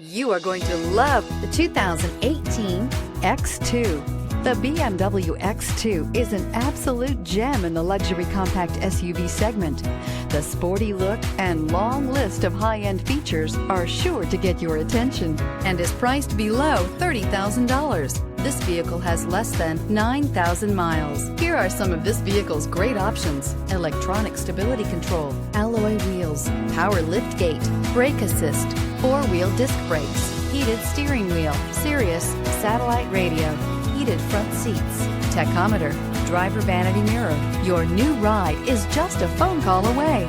You are going to love the 2018 X2. The BMW X2 is an absolute gem in the luxury compact SUV segment. The sporty look and long list of high-end features are sure to get your attention and is priced below $30,000. This vehicle has less than 9,000 miles. Here are some of this vehicle's great options: electronic stability control, alloy wheels, power liftgate, brake assist, four-wheel disc brakes, heated steering wheel, Sirius satellite radio, heated front seats, tachometer, driver vanity mirror. Your new ride is just a phone call away.